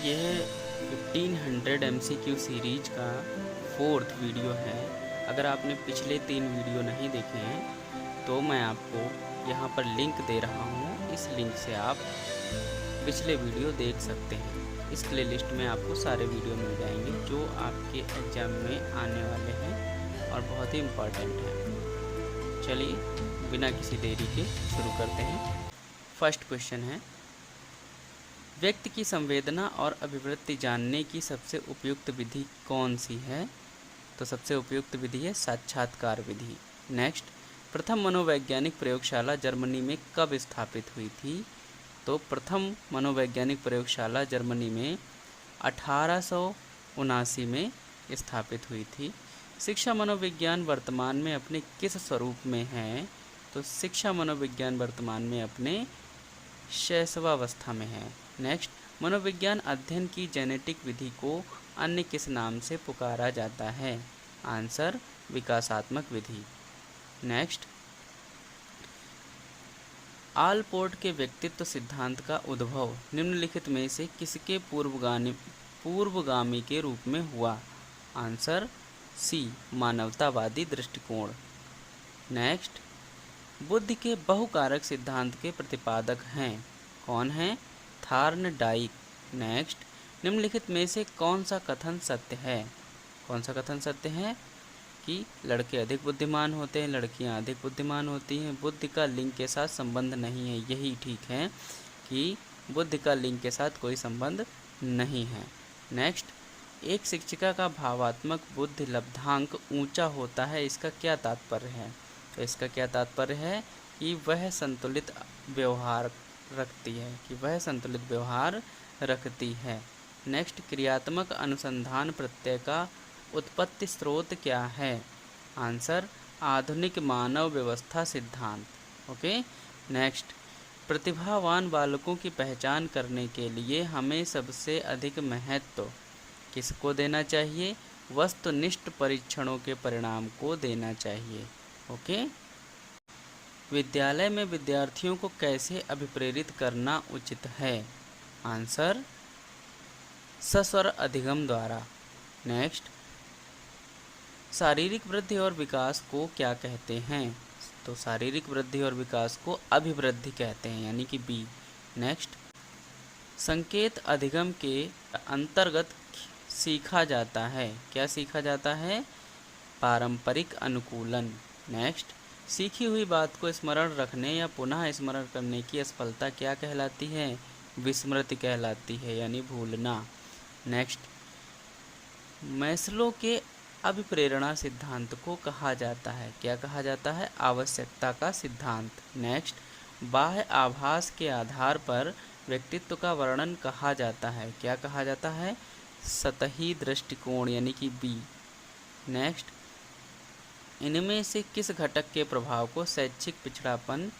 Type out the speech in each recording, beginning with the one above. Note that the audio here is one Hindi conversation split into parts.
यह 1500 MCQ सीरीज का 4th वीडियो है। अगर आपने पिछले 3 वीडियो नहीं देखे हैं तो मैं आपको यहाँ पर लिंक दे रहा हूँ। इस लिंक से आप पिछले वीडियो देख सकते हैं। इस प्लेलिस्ट में आपको सारे वीडियो मिल जाएंगे जो आपके एग्ज़ाम में आने वाले हैं और बहुत ही इम्पोर्टेंट हैं। चलिए बिना किसी देरी के शुरू करते हैं। फर्स्ट क्वेश्चन है, व्यक्ति की संवेदना और अभिवृत्ति जानने की सबसे उपयुक्त विधि कौन सी है? तो सबसे उपयुक्त विधि है साक्षात्कार विधि। नेक्स्ट, प्रथम मनोवैज्ञानिक प्रयोगशाला जर्मनी में कब स्थापित हुई थी? तो प्रथम मनोवैज्ञानिक प्रयोगशाला जर्मनी में 1879 में स्थापित हुई थी। शिक्षा मनोविज्ञान वर्तमान में अपने किस स्वरूप में है? तो शिक्षा मनोविज्ञान वर्तमान में अपने शैशवावस्था में है। नेक्स्ट, मनोविज्ञान अध्ययन की जेनेटिक विधि को अन्य किस नाम से पुकारा जाता है? आंसर, विकासात्मक विधि। नेक्स्ट, आलपोर्ट के व्यक्तित्व सिद्धांत का उद्भव निम्नलिखित में से किसके पूर्वगामी के रूप में हुआ? आंसर, सी, मानवतावादी दृष्टिकोण। नेक्स्ट, बुद्धि के बहुकारक सिद्धांत के प्रतिपादक हैं? कौन हैं? थार्नडाइक। नेक्स्ट, निम्नलिखित में से कौन सा कथन सत्य है? कौन सा कथन सत्य है? कि लड़के अधिक बुद्धिमान होते हैं, लड़कियां अधिक बुद्धिमान होती हैं। बुद्धि का लिंग के साथ संबंध नहीं है। यही ठीक है कि बुद्धि का लिंग के साथ कोई संबंध नहीं है। नेक्स्ट, एक शिक्षिका का भावात्मक बुद्धि लब्धांक ऊंचा होता है, इसका क्या तात्पर्य है? तो इसका क्या तात्पर्य है कि वह संतुलित व्यवहार रखती है, नेक्स्ट, क्रियात्मक अनुसंधान प्रत्यय का उत्पत्ति स्रोत क्या है? आंसर, आधुनिक मानव व्यवस्था सिद्धांत। ओके। नेक्स्ट, प्रतिभावान बालकों की पहचान करने के लिए हमें सबसे अधिक महत्व किसको देना चाहिए? वस्तुनिष्ठ परीक्षणों के परिणाम को देना चाहिए। ओके। विद्यालय में विद्यार्थियों को कैसे अभिप्रेरित करना उचित है? आंसर, सस्वर अधिगम द्वारा। नेक्स्ट, शारीरिक वृद्धि और विकास को क्या कहते हैं? तो शारीरिक वृद्धि और विकास को अभिवृद्धि कहते हैं, यानी कि बी। नेक्स्ट, संकेत अधिगम के अंतर्गत सीखा जाता है, क्या सीखा जाता है? पारंपरिक अनुकूलन। नेक्स्ट, सीखी हुई बात को स्मरण रखने या पुनः स्मरण करने की असफलता क्या कहलाती है? विस्मृति कहलाती है, यानी भूलना। नेक्स्ट, मैस्लो के अभिप्रेरणा सिद्धांत को कहा जाता है, क्या कहा जाता है? आवश्यकता का सिद्धांत। नेक्स्ट, बाह्य आभास के आधार पर व्यक्तित्व का वर्णन कहा जाता है, क्या कहा जाता है? सतही दृष्टिकोण, यानी कि बी। नेक्स्ट, इनमें से किस घटक के प्रभाव को शैक्षिक पिछड़ापन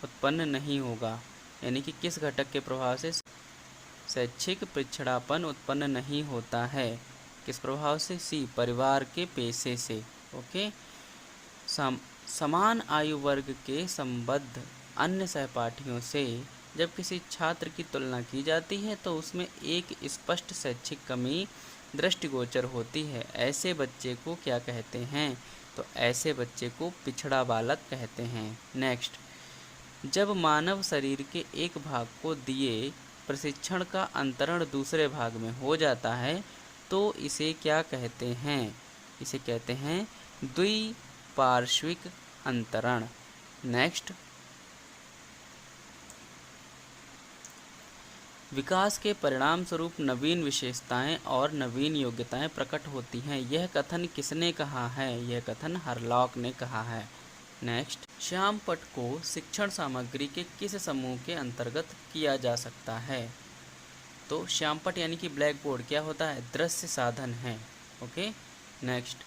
उत्पन्न नहीं होगा? यानी कि किस घटक के प्रभाव से शैक्षिक पिछड़ापन उत्पन्न नहीं होता है? किस प्रभाव से? सी, परिवार के पेशे से। ओके। समान आयु वर्ग के संबद्ध अन्य सहपाठियों से जब किसी छात्र की तुलना की जाती है तो उसमें एक स्पष्ट शैक्षिक कमी दृष्टिगोचर होती है। ऐसे बच्चे को क्या कहते हैं? तो ऐसे बच्चे को पिछड़ा बालक कहते हैं। नेक्स्ट, जब मानव शरीर के एक भाग को दिए प्रशिक्षण का अंतरण दूसरे भाग में हो जाता है तो इसे क्या कहते हैं? इसे कहते हैं द्विपार्श्विक अंतरण। नेक्स्ट, विकास के परिणाम स्वरूप नवीन विशेषताएं और नवीन योग्यताएं प्रकट होती हैं, यह कथन किसने कहा है? यह कथन हरलॉक ने कहा है। नेक्स्ट, श्यामपट्ट को शिक्षण सामग्री के किस समूह के अंतर्गत किया जा सकता है? तो श्यामपट्ट यानी कि ब्लैक बोर्ड क्या होता है? दृश्य साधन है। ओके। नेक्स्ट,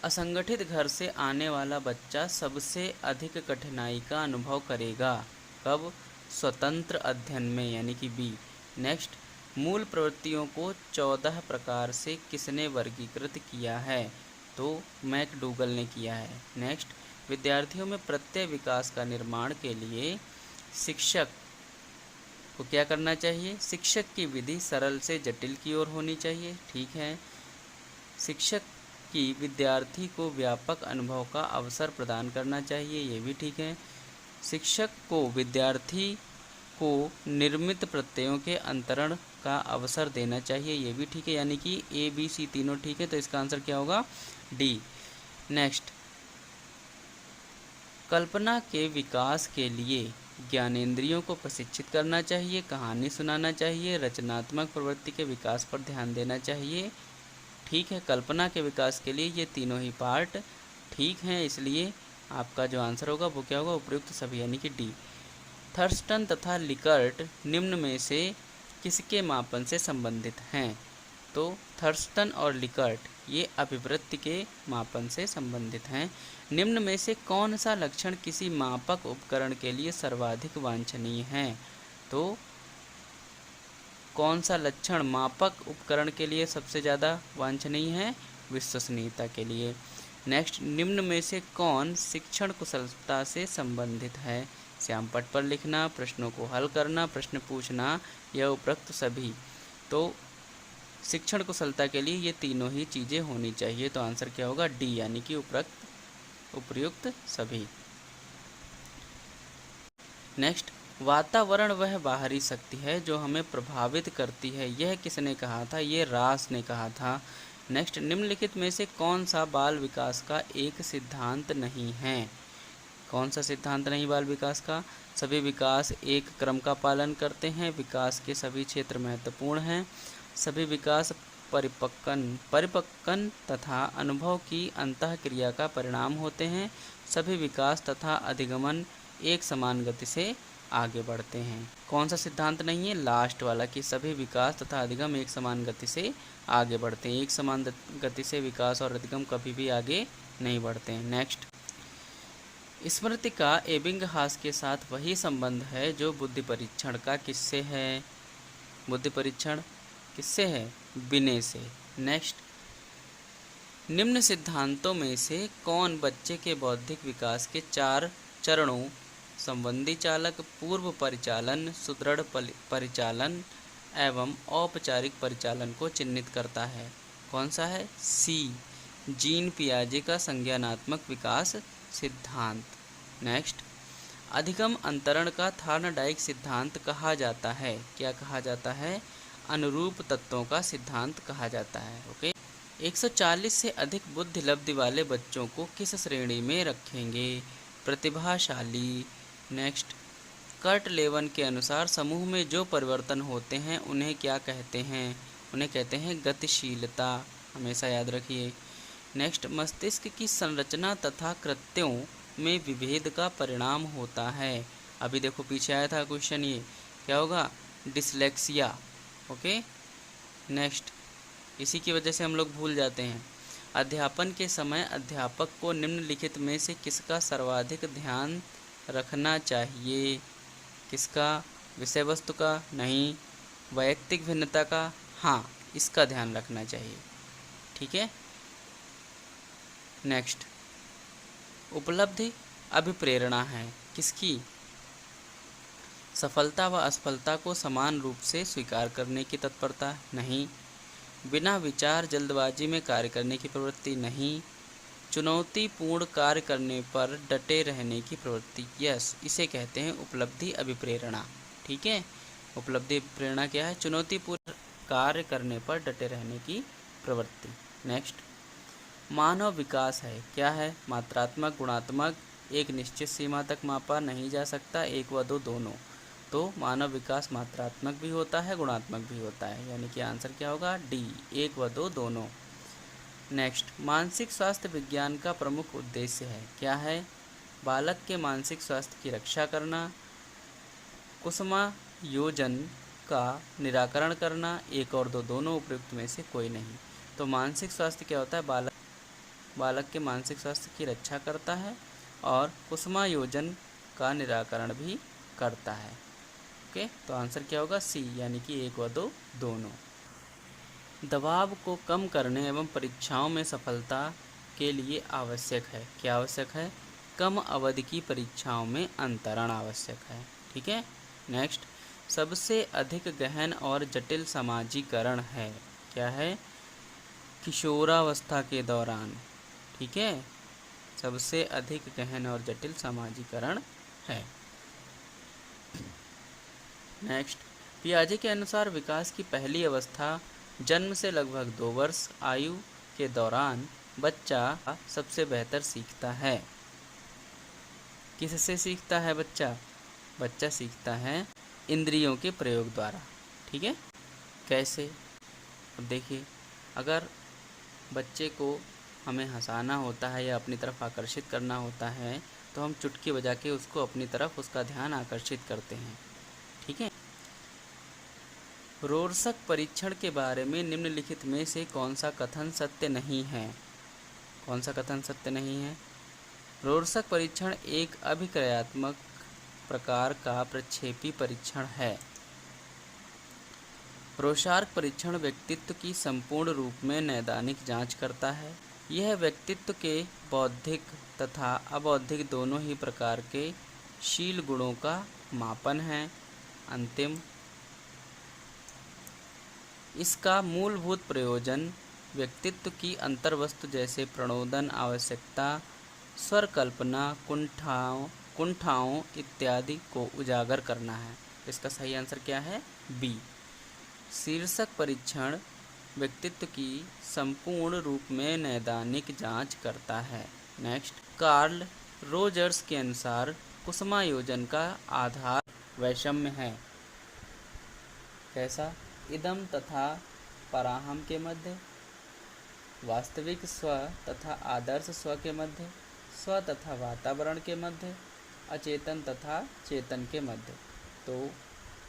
असंगठित घर से आने वाला बच्चा सबसे अधिक कठिनाई का अनुभव करेगा, कब? स्वतंत्र अध्ययन में, यानी कि बी। नेक्स्ट, मूल प्रवृत्तियों को 14 प्रकार से किसने वर्गीकृत किया है? तो मैकडूगल ने किया है। नेक्स्ट, विद्यार्थियों में प्रत्यय विकास का निर्माण के लिए शिक्षक को क्या करना चाहिए? शिक्षक की विधि सरल से जटिल की ओर होनी चाहिए, ठीक है। शिक्षक की विद्यार्थी को व्यापक अनुभव का अवसर प्रदान करना चाहिए, ये भी ठीक है। शिक्षक को विद्यार्थी को निर्मित प्रत्ययों के अंतरण का अवसर देना चाहिए, ये भी ठीक है। यानी कि ए बी सी तीनों ठीक है, तो इसका आंसर क्या होगा? डी। नेक्स्ट, कल्पना के विकास के लिए ज्ञानेंद्रियों को प्रशिक्षित करना चाहिए, कहानी सुनाना चाहिए, रचनात्मक प्रवृत्ति के विकास पर ध्यान देना चाहिए, ठीक है। कल्पना के विकास के लिए ये तीनों ही पार्ट ठीक हैं, इसलिए आपका जो आंसर होगा वो क्या होगा? उपयुक्त सभी, यानी कि डी। थर्स्टन तथा लिकर्ट निम्न में से किसके मापन से संबंधित हैं? तो थर्स्टन और लिकर्ट ये अभिवृत्ति के मापन से संबंधित हैं। निम्न में से कौन सा लक्षण किसी मापक उपकरण के लिए सर्वाधिक वांछनीय है? तो कौन सा लक्षण मापक उपकरण के लिए सबसे ज़्यादा वांछनीय है? विश्वसनीयता के लिए। नेक्स्ट, निम्न में से कौन शिक्षण कुशलता से संबंधित है? श्यामपट्ट पर लिखना, प्रश्नों को हल करना, प्रश्न पूछना, या उपरोक्त सभी। तो शिक्षण कुशलता के लिए ये तीनों ही चीज़ें होनी चाहिए, तो आंसर क्या होगा? डी, यानी कि उपयुक्त सभी। नेक्स्ट, वातावरण वह बाहरी शक्ति है जो हमें प्रभावित करती है, यह किसने कहा था? ये रास ने कहा था। नेक्स्ट, निम्नलिखित में से कौन सा बाल विकास का एक सिद्धांत नहीं है? कौन सा सिद्धांत नहीं बाल विकास का? सभी विकास एक क्रम का पालन करते हैं, विकास के सभी क्षेत्र महत्वपूर्ण हैं, सभी विकास परिपक्वन तथा अनुभव की अंतःक्रिया का परिणाम होते हैं, सभी विकास तथा अधिगमन एक समान गति से आगे बढ़ते हैं। कौन सा सिद्धांत नहीं है? लास्ट वाला, कि सभी विकास तथा अधिगम एक समान गति से आगे बढ़ते हैं। एक समान गति से विकास और अधिगम कभी भी आगे नहीं बढ़ते हैं। नेक्स्ट, स्मृति का एबिंगहास के साथ वही संबंध है जो बुद्धि परीक्षण का किससे है? बुद्धि परीक्षण किससे है? बिने से। नेक्स्ट, निम्न सिद्धांतों में से कौन बच्चे के बौद्धिक विकास के 4 चरणों संबंधी चालक, पूर्व परिचालन, सुदृढ़ परिचालन एवं औपचारिक परिचालन को चिह्नित करता है? कौन सा है? सी, जीन पियाजे का संज्ञानात्मक विकास सिद्धांत। नेक्स्ट, अधिगम अंतरण का थार्नडाइक सिद्धांत कहा जाता है? क्या कहा जाता है? अनुरूप तत्वों का सिद्धांत कहा जाता है। ओके, 140 से अधिक बुद्धि लब्धि वाले बच्चों को किस श्रेणी में रखेंगे? प्रतिभाशाली। नेक्स्ट, कर्ट लेवन के अनुसार समूह में जो परिवर्तन होते हैं उन्हें क्या कहते हैं? उन्हें कहते हैं गतिशीलता, हमेशा याद रखिए। नेक्स्ट, मस्तिष्क की संरचना तथा कृत्यों में विभेद का परिणाम होता है। अभी देखो पीछे आया था क्वेश्चन, ये क्या होगा? डिसलेक्सिया। ओके, नेक्स्ट, इसी की वजह से हम लोग भूल जाते हैं। अध्यापन के समय अध्यापक को निम्नलिखित में से किसका सर्वाधिक ध्यान रखना चाहिए? किसका? विषय वस्तु का? नहीं। वैयक्तिक भिन्नता का? हाँ, इसका ध्यान रखना चाहिए, ठीक है। नेक्स्ट, उपलब्धि अभिप्रेरणा है किसकी? सफलता व असफलता को समान रूप से स्वीकार करने की तत्परता? नहीं। बिना विचार जल्दबाजी में कार्य करने की प्रवृत्ति? नहीं। चुनौतीपूर्ण कार्य करने पर डटे रहने की प्रवृत्ति? यस, इसे कहते हैं उपलब्धि अभिप्रेरणा, ठीक है। उपलब्धि अभिप्रेरणा क्या है? चुनौतीपूर्ण कार्य करने पर डटे रहने की प्रवृत्ति। नेक्स्ट, मानव विकास है क्या है? मात्रात्मक, गुणात्मक, एक निश्चित सीमा तक मापा नहीं जा सकता, 1 व 2 दोनों। तो मानव विकास मात्रात्मक भी होता है, गुणात्मक भी होता है, यानी कि आंसर क्या होगा? डी, 1 व 2 दोनों। नेक्स्ट, मानसिक स्वास्थ्य विज्ञान का प्रमुख उद्देश्य है क्या है? बालक के मानसिक स्वास्थ्य की रक्षा करना, कुसुमायोजन का निराकरण करना, 1 और 2 दोनों, उपयुक्त में से कोई नहीं। तो मानसिक स्वास्थ्य क्या होता है? बालक के मानसिक स्वास्थ्य की रक्षा करता है और कुसुमायोजन का निराकरण भी करता है। ओके, तो आंसर क्या होगा? सी, यानी कि 1 व 2 दोनों। दबाव को कम करने एवं परीक्षाओं में सफलता के लिए आवश्यक है क्या? आवश्यक है कम अवधि की परीक्षाओं में अंतरण आवश्यक है, ठीक है। नेक्स्ट, सबसे अधिक गहन और जटिल समाजीकरण है। क्या है? किशोरावस्था के दौरान। ठीक है, सबसे अधिक गहन और जटिल समाजीकरण है। नेक्स्ट, पियाजे के अनुसार विकास की पहली अवस्था जन्म से लगभग 2 वर्ष आयु के दौरान बच्चा सबसे बेहतर सीखता है। किससे सीखता है बच्चा? बच्चा सीखता है इंद्रियों के प्रयोग द्वारा। ठीक है, कैसे? अब देखिए, अगर बच्चे को हमें हंसाना होता है या अपनी तरफ आकर्षित करना होता है तो हम चुटकी बजा के उसको अपनी तरफ उसका ध्यान आकर्षित करते हैं। ठीक है, रोर्सक परीक्षण के बारे में निम्नलिखित में से कौन सा कथन सत्य नहीं है? कौन सा कथन सत्य नहीं है? रोर्सक परीक्षण एक अभिक्रियात्मक प्रकार का प्रक्षेपी परीक्षण है। रोर्सक परीक्षण व्यक्तित्व की संपूर्ण रूप में नैदानिक जांच करता है। यह व्यक्तित्व के बौद्धिक तथा अबौद्धिक दोनों ही प्रकार के शील गुणों का मापन है। अंतिम, इसका मूलभूत प्रयोजन व्यक्तित्व की अंतर्वस्तु जैसे प्रणोदन, आवश्यकता, स्वर कल्पना, कुंठाओं इत्यादि को उजागर करना है। इसका सही आंसर क्या है? बी। शीर्षक परीक्षण व्यक्तित्व की संपूर्ण रूप में नैदानिक जांच करता है। नेक्स्ट, कार्ल रोजर्स के अनुसार कुसुमायोजन का आधार वैषम्य है। कैसा? इदम तथा पराहम के मध्य, वास्तविक स्व तथा आदर्श स्व के मध्य, स्व तथा वातावरण के मध्य, अचेतन तथा चेतन के मध्य। तो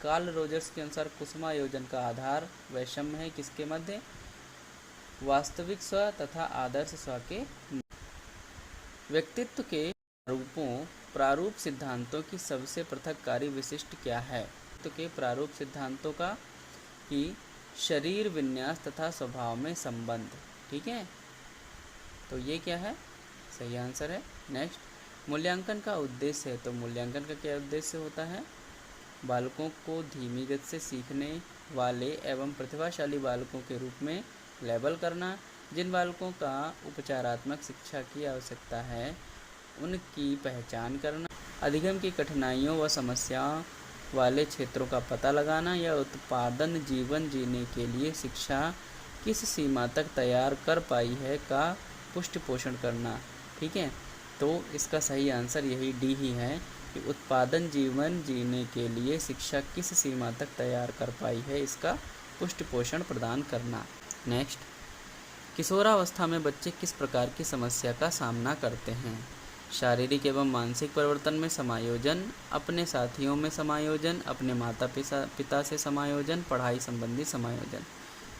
कार्ल रोजर्स के अनुसार कुसुमायोजन का आधार वैषम्य है। किसके मध्य? वास्तविक स्व तथा आदर्श स्व के। व्यक्तित्व के प्रारूप सिद्धांतों की सबसे पृथककारी विशिष्ट क्या है? व्यक्तित्व के प्रारूप सिद्धांतों का कि शरीर विन्यास तथा स्वभाव में संबंध। ठीक है, तो ये क्या है? सही आंसर है। नेक्स्ट, मूल्यांकन का उद्देश्य है। तो मूल्यांकन का क्या उद्देश्य होता है? बालकों को धीमी गति से सीखने वाले एवं प्रतिभाशाली बालकों के रूप में लेबल करना। जिन बालकों का उपचारात्मक शिक्षा की आवश्यकता है उनकी पहचान करना। अधिगम की कठिनाइयों व समस्याओं वाले क्षेत्रों का पता लगाना या उत्पादन जीवन जीने के लिए शिक्षा किस सीमा तक तैयार कर पाई है का पुष्टि पोषण करना। ठीक है, तो इसका सही आंसर यही डी ही है कि उत्पादन जीवन जीने के लिए शिक्षा किस सीमा तक तैयार कर पाई है, इसका पुष्टि पोषण प्रदान करना। नेक्स्ट, किशोरावस्था में बच्चे किस प्रकार की समस्या का सामना करते हैं? शारीरिक एवं मानसिक परिवर्तन में समायोजन, अपने साथियों में समायोजन, अपने माता पिता से समायोजन, पढ़ाई संबंधी समायोजन।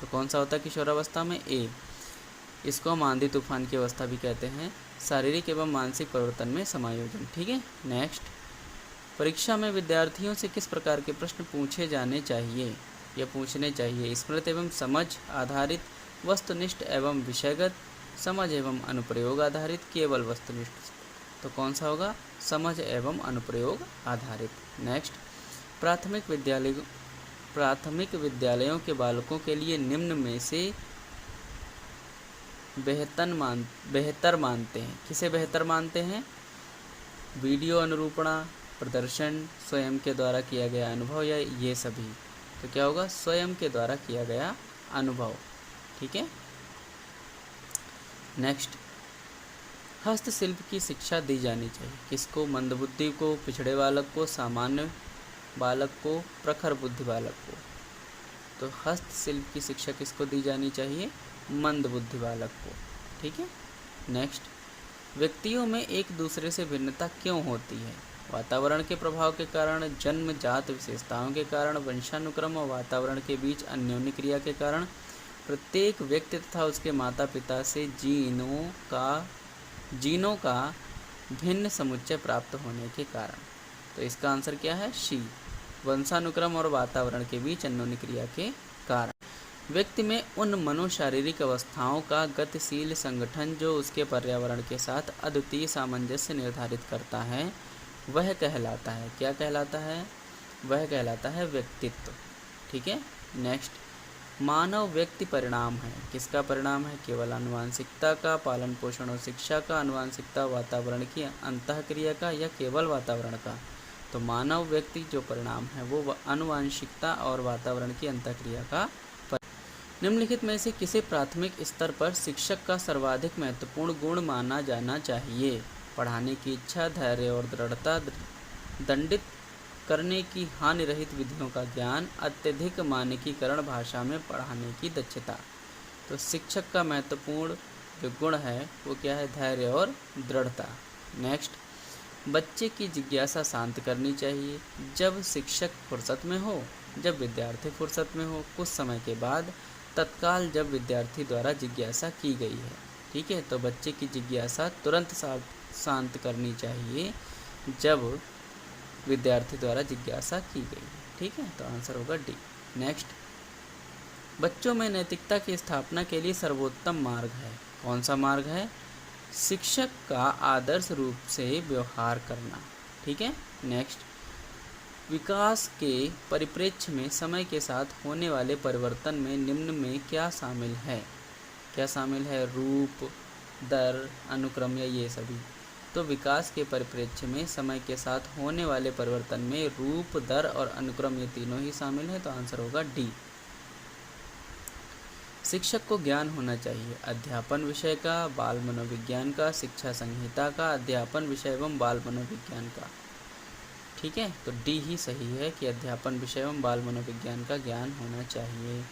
तो कौन सा होता है किशोरावस्था में? ए। इसको हम आंधी तूफान की अवस्था भी कहते हैं। शारीरिक एवं मानसिक परिवर्तन में समायोजन। ठीक है। नेक्स्ट, परीक्षा में विद्यार्थियों से किस प्रकार के प्रश्न पूछे जाने चाहिए या पूछने चाहिए? स्मृति एवं समझ आधारित, वस्तुनिष्ठ एवं विषयगत, समझ एवं अनुप्रयोग आधारित, केवल वस्तुनिष्ठ। तो कौन सा होगा? समझ एवं अनुप्रयोग आधारित। नेक्स्ट, प्राथमिक विद्यालयों के बालकों के लिए निम्न में से बेहतर मानते हैं। किसे बेहतर मानते हैं? वीडियो अनुरूपणा, प्रदर्शन, स्वयं के द्वारा किया गया अनुभव या ये सभी। तो क्या होगा? स्वयं के द्वारा किया गया अनुभव। ठीक है। नेक्स्ट, हस्तशिल्प की शिक्षा दी जानी चाहिए। किसको? मंदबुद्धि को, पिछड़े बालक को, सामान्य बालक को, प्रखर बुद्धि बालक को। तो हस्तशिल्प की शिक्षा किसको दी जानी चाहिए? मंदबुद्धि बालक को। ठीक है। नेक्स्ट, व्यक्तियों में एक दूसरे से भिन्नता क्यों होती है? वातावरण के प्रभाव के कारण, जन्मजात विशेषताओं के कारण, वंशानुक्रम और वातावरण के बीच अन्योन्य क्रिया के कारण, प्रत्येक व्यक्ति तथा उसके माता पिता से जीनों का भिन्न समुच्चय प्राप्त होने के कारण। तो इसका आंसर क्या है? सी, वंशानुक्रम और वातावरण के बीच अन्योन्य क्रिया के कारण। व्यक्ति में उन मनोशारीरिक अवस्थाओं का गतिशील संगठन जो उसके पर्यावरण के साथ अद्वितीय सामंजस्य निर्धारित करता है वह कहलाता है। क्या कहलाता है? वह कहलाता है व्यक्तित्व। ठीक है। नेक्स्ट, मानव व्यक्ति परिणाम है, किसका परिणाम है? केवल आनुवांशिकता का, पालन पोषण और शिक्षा का, आनुवांशिकता वातावरण की अंतःक्रिया का, या केवल वातावरण का? तो मानव व्यक्ति जो परिणाम है वो आनुवांशिकता और वातावरण की अंतःक्रिया का। निम्नलिखित में से किसे प्राथमिक स्तर पर शिक्षक का सर्वाधिक महत्वपूर्ण गुण माना जाना चाहिए? पढ़ाने की इच्छा, धैर्य और दृढ़ता, दंडित करने की हानि रहित विधियों का ज्ञान, अत्यधिक मानकीकरण, भाषा में पढ़ाने की दक्षता। तो शिक्षक का महत्वपूर्ण जो गुण है वो क्या है? धैर्य और दृढ़ता। नेक्स्ट, बच्चे की जिज्ञासा शांत करनी चाहिए। जब शिक्षक फुर्सत में हो, जब विद्यार्थी फुर्सत में हो, कुछ समय के बाद, तत्काल जब विद्यार्थी द्वारा जिज्ञासा की गई है। ठीक है। तो बच्चे की जिज्ञासा तुरंत शांत करनी चाहिए जब विद्यार्थी द्वारा जिज्ञासा की गई है। ठीक है। तो आंसर होगा डी। नेक्स्ट, बच्चों में नैतिकता की स्थापना के लिए सर्वोत्तम मार्ग है, कौन सा मार्ग है? शिक्षक का आदर्श रूप से व्यवहार करना। ठीक है। नेक्स्ट, विकास के परिप्रेक्ष्य में समय के साथ होने वाले परिवर्तन में निम्न में क्या शामिल है? क्या शामिल है? रूप, दर, अनुक्रम या ये सभी? तो विकास के परिप्रेक्ष्य में समय के साथ होने वाले परिवर्तन में रूप, दर और अनुक्रम ये तीनों ही शामिल है। तो आंसर होगा डी। शिक्षक को ज्ञान होना चाहिए अध्यापन विषय का, बाल मनोविज्ञान का, शिक्षा संहिता का, अध्यापन विषय एवं बाल मनोविज्ञान का। ठीक है। तो डी ही सही है कि अध्यापन विषय एवं बाल मनोविज्ञान का ज्ञान होना चाहिए।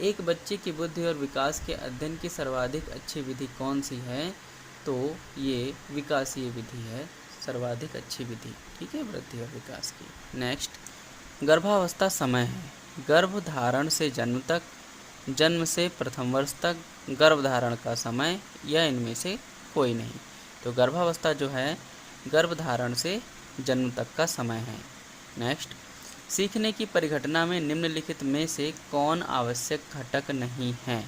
एक बच्चे की बुद्धि और विकास के अध्ययन की सर्वाधिक अच्छी विधि कौन सी है? तो ये विकासीय विधि है, सर्वाधिक अच्छी विधि। ठीक है, वृद्धि और विकास की। नेक्स्ट, गर्भावस्था समय है, गर्भधारण से जन्म तक, जन्म से प्रथम वर्ष तक, गर्भधारण का समय, या इनमें से कोई नहीं। तो गर्भावस्था जो है गर्भधारण से जन्म तक का समय है। नेक्स्ट, सीखने की परिघटना में निम्नलिखित में से कौन आवश्यक घटक नहीं है?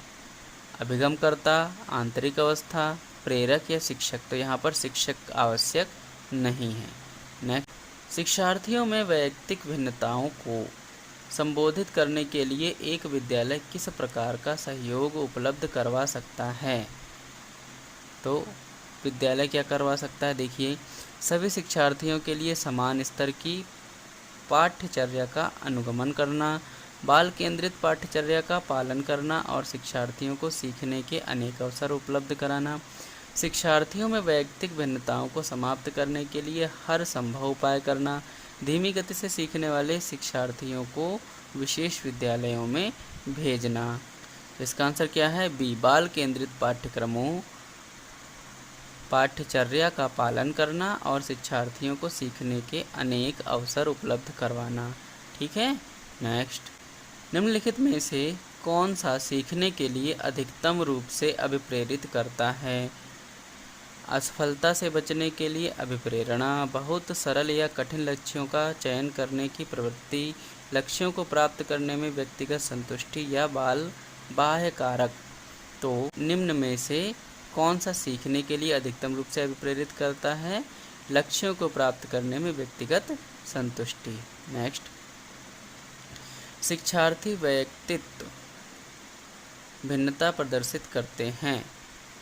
अभिगमकर्ता, आंतरिक अवस्था, प्रेरक या शिक्षक? तो यहाँ पर शिक्षक आवश्यक नहीं है। नेक्स्ट, शिक्षार्थियों में वैयक्तिक भिन्नताओं को संबोधित करने के लिए एक विद्यालय किस प्रकार का सहयोग उपलब्ध करवा सकता है? तो विद्यालय क्या करवा सकता है? देखिए, सभी शिक्षार्थियों के लिए समान स्तर की पाठ्यचर्या का अनुगमन करना, बाल केंद्रित पाठ्यचर्या का पालन करना और शिक्षार्थियों को सीखने के अनेक अवसर उपलब्ध कराना, शिक्षार्थियों में वैयक्तिक भिन्नताओं को समाप्त करने के लिए हर संभव उपाय करना, धीमी गति से सीखने वाले शिक्षार्थियों को विशेष विद्यालयों में भेजना। इसका आंसर क्या है? बी, बाल केंद्रित पाठ्यक्रमों पाठ्यचर्या का पालन करना और शिक्षार्थियों को सीखने के अनेक अवसर उपलब्ध करवाना। ठीक है। नेक्स्ट, निम्नलिखित में से कौन सा सीखने के लिए अधिकतम रूप से अभिप्रेरित करता है? असफलता से बचने के लिए अभिप्रेरणा, बहुत सरल या कठिन लक्ष्यों का चयन करने की प्रवृत्ति, लक्ष्यों को प्राप्त करने में व्यक्तिगत संतुष्टि या बाह्य कारक। तो निम्न में से कौन सा सीखने के लिए अधिकतम रूप से अभिप्रेरित करता है? लक्ष्यों को प्राप्त करने में व्यक्तिगत संतुष्टि। नेक्स्ट, शिक्षार्थी व्यक्तित्व भिन्नता प्रदर्शित करते हैं,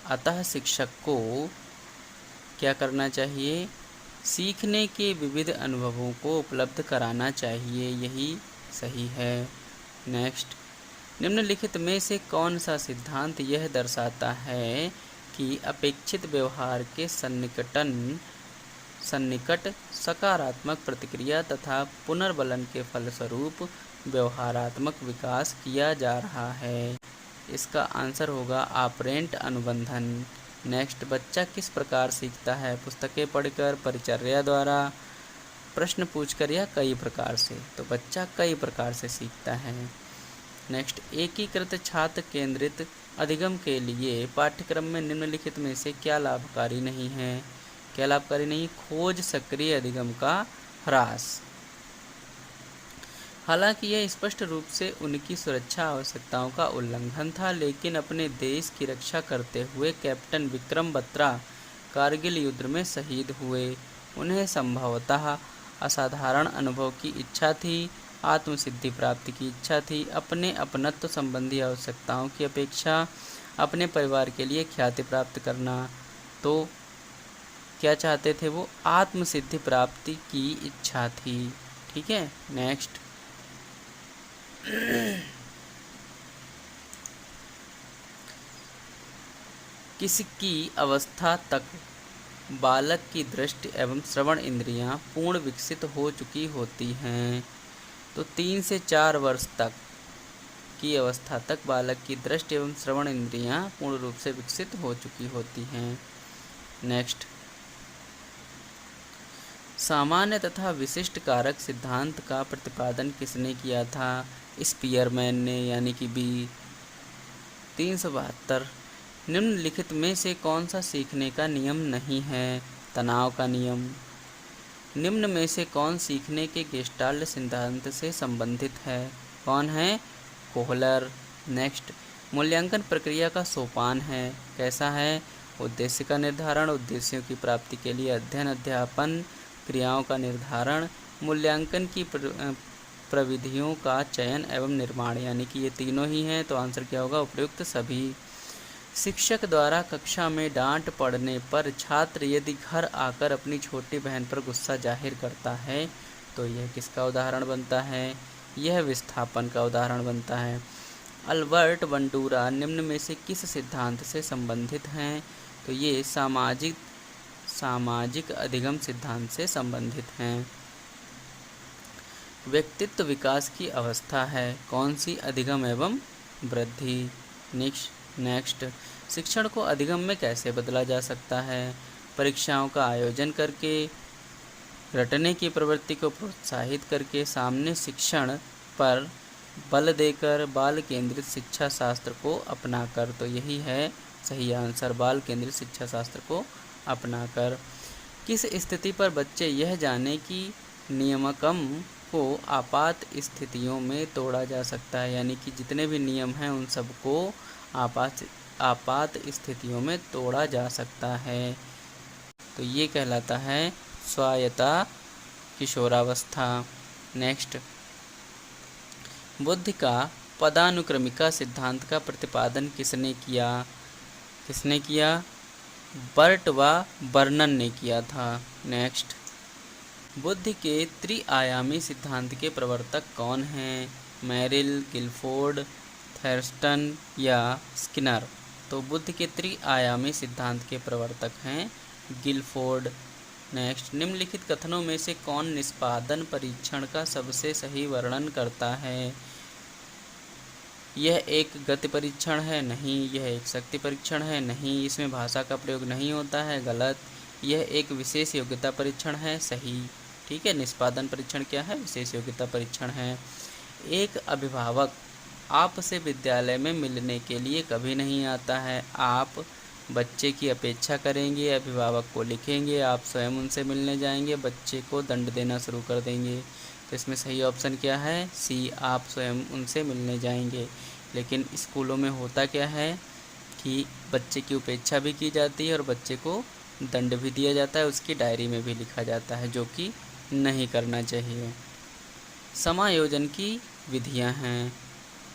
अतः शिक्षक को क्या करना चाहिए? सीखने के विविध अनुभवों को उपलब्ध कराना चाहिए, यही सही है। नेक्स्ट, निम्नलिखित में से कौन सा सिद्धांत यह दर्शाता है कि अपेक्षित व्यवहार के सन्निकट सकारात्मक प्रतिक्रिया तथा पुनर्बलन के फलस्वरूप व्यवहारात्मक विकास किया जा रहा है? इसका आंसर होगा ऑपरेंट अनुबंधन। नेक्स्ट, बच्चा किस प्रकार सीखता है? पुस्तकें पढ़कर, परिचर्या द्वारा, प्रश्न पूछकर या कई प्रकार से? तो बच्चा कई प्रकार से सीखता है। नेक्स्ट, एकीकृत छात्र केंद्रित अधिगम के लिए पाठ्यक्रम में निम्नलिखित में से क्या लाभकारी नहीं है? क्या लाभकारी नहीं? खोज सक्रिय अधिगम का ह्रास। हालांकि यह स्पष्ट रूप से उनकी सुरक्षा आवश्यकताओं का उल्लंघन था, लेकिन अपने देश की रक्षा करते हुए कैप्टन विक्रम बत्रा कारगिल युद्ध में शहीद हुए। उन्हें संभवतः असाधारण अनुभव की इच्छा थी, आत्मसिद्धि प्राप्ति की इच्छा थी, अपने अपनत्व संबंधी आवश्यकताओं की अपेक्षा अपने परिवार के लिए ख्याति प्राप्त करना। तो क्या चाहते थे वो? आत्मसिद्धि प्राप्ति की इच्छा थी। ठीक है, नेक्स्ट। किसकी अवस्था तक बालक की दृष्टि एवं श्रवण इंद्रियां पूर्ण विकसित हो चुकी होती हैं? तो 3 से 4 वर्ष तक की अवस्था तक बालक की दृष्टि एवं श्रवण इंद्रियां पूर्ण रूप से विकसित हो चुकी होती हैं। नेक्स्ट। सामान्य तथा विशिष्ट कारक सिद्धांत का प्रतिपादन किसने किया था? स्पीयरमैन ने, यानी कि बी। 372। निम्नलिखित में से कौन सा सीखने का नियम नहीं है? तनाव का नियम। निम्न में से कौन सीखने के गेस्टाल्ट सिद्धांत से संबंधित है? कौन है? कोहलर। नेक्स्ट। मूल्यांकन प्रक्रिया का सोपान है, कैसा है? उद्देश्य का निर्धारण, उद्देश्यों की प्राप्ति के लिए अध्ययन, अध्यापन, क्रियाओं का निर्धारण, मूल्यांकन की प्रविधियों का चयन एवं निर्माण, यानी कि ये तीनों ही हैं। तो आंसर क्या होगा? उपयुक्त सभी। शिक्षक द्वारा कक्षा में डांट पड़ने पर छात्र यदि घर आकर अपनी छोटी बहन पर गुस्सा जाहिर करता है तो यह किसका उदाहरण बनता है? यह विस्थापन का उदाहरण बनता है। अल्बर्ट बंडूरा निम्न में से किस सिद्धांत से संबंधित हैं? तो ये सामाजिक अधिगम सिद्धांत से संबंधित हैं। व्यक्तित्व विकास की अवस्था है, कौन सी? अधिगम एवं वृद्धि। नेक्स्ट। शिक्षण को अधिगम में कैसे बदला जा सकता है? परीक्षाओं का आयोजन करके, रटने की प्रवृत्ति को प्रोत्साहित करके, सामने शिक्षण पर बल देकर, बाल केंद्रित शिक्षा शास्त्र को अपनाकर। तो यही है सही आंसर, बाल केंद्रित शिक्षा शास्त्र को अपनाकर। किस स्थिति पर बच्चे यह जाने कि नियमकम को आपात स्थितियों में तोड़ा जा सकता है, यानी कि जितने भी नियम हैं उन सबको आपात स्थितियों में तोड़ा जा सकता है? तो ये कहलाता है स्वायत्ता किशोरावस्था। नेक्स्ट। बुद्धि का पदानुक्रमिका सिद्धांत का प्रतिपादन किसने किया? बर्ट व बर्नन ने किया था। नेक्स्ट। बुद्धि के त्रिआयामी सिद्धांत के प्रवर्तक कौन हैं? मेरिल, गिलफोर्ड, थर्स्टन या स्किनर? तो बुद्धि के त्रिआयामी सिद्धांत के प्रवर्तक हैं गिलफोर्ड। नेक्स्ट। निम्नलिखित कथनों में से कौन निष्पादन परीक्षण का सबसे सही वर्णन करता है? यह एक गति परीक्षण है, नहीं। यह एक शक्ति परीक्षण है, नहीं। इसमें भाषा का प्रयोग नहीं होता है, गलत। यह एक विशेष योग्यता परीक्षण है, सही। ठीक है, निष्पादन परीक्षण क्या है? विशेष योग्यता परीक्षण है। एक अभिभावक आपसे विद्यालय में मिलने के लिए कभी नहीं आता है। आप बच्चे की अपेक्षा करेंगे, अभिभावक को लिखेंगे, आप स्वयं उनसे मिलने जाएंगे, बच्चे को दंड देना शुरू कर देंगे। तो इसमें सही ऑप्शन क्या है? सी, आप स्वयं उनसे मिलने जाएंगे। लेकिन स्कूलों में होता क्या है कि बच्चे की उपेक्षा भी की जाती है और बच्चे को दंड भी दिया जाता है, उसकी डायरी में भी लिखा जाता है, जो कि नहीं करना चाहिए। समायोजन की विधियां हैं,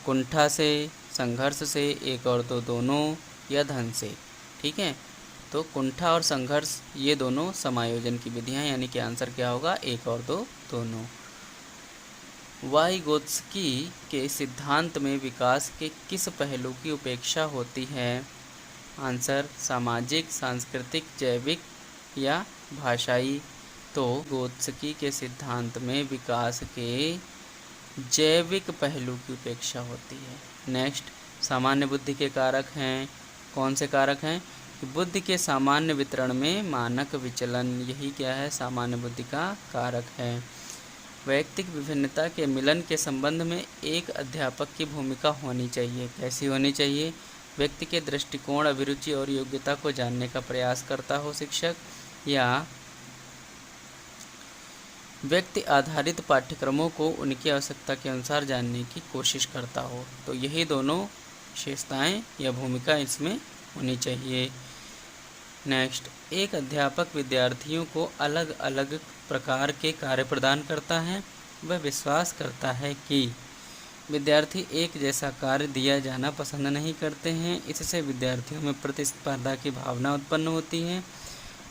कुंठा से, संघर्ष से, एक और दो दोनों, या धन से। ठीक है, तो कुंठा और संघर्ष ये दोनों समायोजन की विधियां, यानी कि आंसर क्या होगा? एक और दो दोनों। वाइगोत्स्की के सिद्धांत में विकास के किस पहलू की उपेक्षा होती है? आंसर सामाजिक, सांस्कृतिक, जैविक या भाषाई। तो गोत्स्की के सिद्धांत में विकास के जैविक पहलू की उपेक्षा होती है। नेक्स्ट। सामान्य बुद्धि के कारक हैं, कौन से कारक हैं? बुद्धि के सामान्य वितरण में मानक विचलन, यही क्या है? सामान्य बुद्धि का कारक है। वैयक्तिक विभिन्नता के मिलन के संबंध में एक अध्यापक की भूमिका होनी चाहिए, कैसी होनी चाहिए? व्यक्ति के दृष्टिकोण, अभिरुचि और योग्यता को जानने का प्रयास करता हो शिक्षक, या व्यक्ति आधारित पाठ्यक्रमों को उनकी आवश्यकता के अनुसार जानने की कोशिश करता हो। तो यही दोनों विशेषताएं या भूमिका इसमें होनी चाहिए। नेक्स्ट। एक अध्यापक विद्यार्थियों को अलग अलग प्रकार के कार्य प्रदान करता है। वह विश्वास करता है कि विद्यार्थी एक जैसा कार्य दिया जाना पसंद नहीं करते हैं। इससे विद्यार्थियों में प्रतिस्पर्धा की भावना उत्पन्न होती है।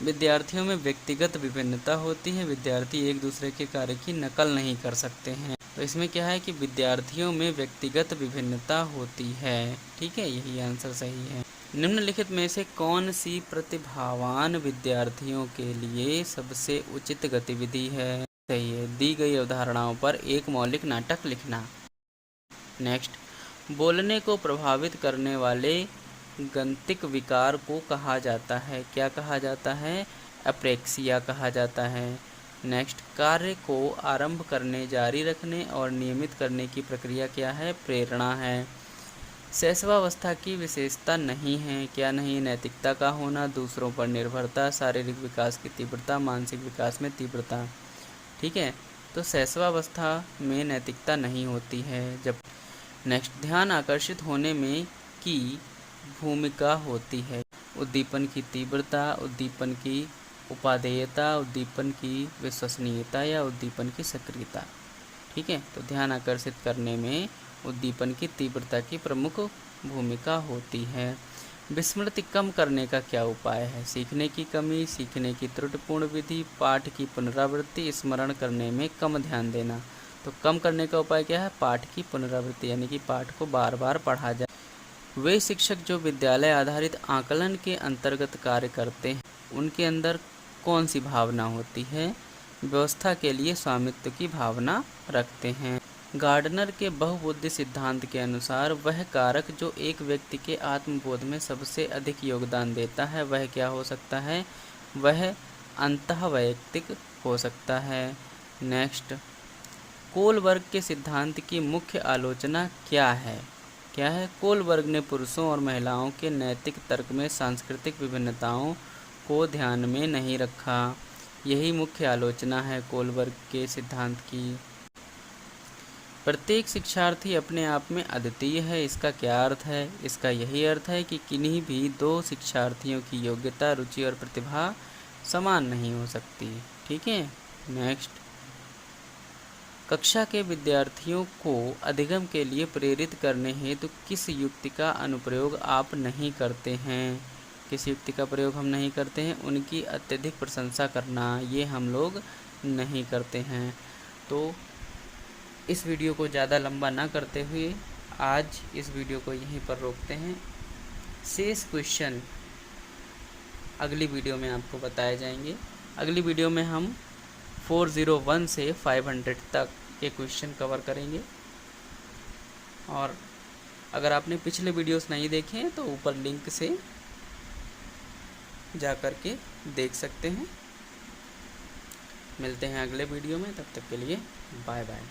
विद्यार्थियों में व्यक्तिगत विभिन्नता होती है। विद्यार्थी एक दूसरे के कार्य की नकल नहीं कर सकते हैं। तो इसमें क्या है कि विद्यार्थियों में व्यक्तिगत विभिन्नता होती है। ठीक है, यही आंसर सही है। निम्नलिखित में से कौन सी प्रतिभावान विद्यार्थियों के लिए सबसे उचित गतिविधि है? सही है, दी गई अवधारणाओं पर एक मौलिक नाटक लिखना। नेक्स्ट, बोलने को प्रभावित करने वाले गंतिक विकार को कहा जाता है? क्या कहा जाता है? एप्रेक्सिया कहा जाता है। नेक्स्ट, कार्य को आरंभ करने, जारी रखने और नियमित करने की प्रक्रिया क्या है? प्रेरणा है। शैशवावस्था की विशेषता नहीं है। क्या नहीं? नैतिकता का होना, दूसरों पर निर्भरता, शारीरिक विकास की तीव्रता, मानसिक विकास में तीव्रता। ठीक है, तो शैशवावस्था में नैतिकता नहीं होती है। जब नेक्स्ट, ध्यान आकर्षित होने में की भूमिका होती है। उद्दीपन की तीव्रता, उद्दीपन की उपादेयता, उद्दीपन की विश्वसनीयता या उद्दीपन की सक्रियता। ठीक है, तो ध्यान आकर्षित करने में उद्दीपन की तीव्रता की प्रमुख भूमिका होती है। विस्मृति कम करने का क्या उपाय है? सीखने की कमी, सीखने की त्रुटिपूर्ण विधि, पाठ की पुनरावृत्ति, स्मरण करने में कम ध्यान देना। तो कम करने का उपाय क्या है? पाठ की पुनरावृत्ति, यानी कि पाठ को बार बार पढ़ा जाए। वे शिक्षक जो विद्यालय आधारित आकलन के अंतर्गत कार्य करते हैं, उनके अंदर कौन सी भावना होती है? व्यवस्था के लिए स्वामित्व की भावना रखते हैं। गार्डनर के बहुबुद्धि सिद्धांत के अनुसार वह कारक जो एक व्यक्ति के आत्मबोध में सबसे अधिक योगदान देता है, वह क्या हो सकता है? वह अंतःवैयक्तिक हो सकता है। नेक्स्ट, कोलबर्ग के सिद्धांत की मुख्य आलोचना क्या है? क्या है? कोलबर्ग ने पुरुषों और महिलाओं के नैतिक तर्क में सांस्कृतिक विभिन्नताओं को ध्यान में नहीं रखा। यही मुख्य आलोचना है कोलबर्ग के सिद्धांत की। प्रत्येक शिक्षार्थी अपने आप में अद्वितीय है। इसका क्या अर्थ है? इसका यही अर्थ है कि किन्हीं भी दो शिक्षार्थियों की योग्यता, रुचि और प्रतिभा समान नहीं हो सकती। ठीक है। नेक्स्ट, कक्षा के विद्यार्थियों को अधिगम के लिए प्रेरित करने हेतु किस युक्ति का अनुप्रयोग आप नहीं करते हैं? किस युक्ति का प्रयोग हम नहीं करते हैं? उनकी अत्यधिक प्रशंसा करना, ये हम लोग नहीं करते हैं। तो इस वीडियो को ज़्यादा लंबा ना करते हुए आज इस वीडियो को यहीं पर रोकते हैं। शेष क्वेश्चन अगली वीडियो में आपको बताए जाएंगे। अगली वीडियो में हम 401 से 500 तक के क्वेश्चन कवर करेंगे। और अगर आपने पिछले वीडियोस नहीं देखे हैं तो ऊपर लिंक से जा कर के देख सकते हैं। मिलते हैं अगले वीडियो में, तब तक के लिए बाय बाय।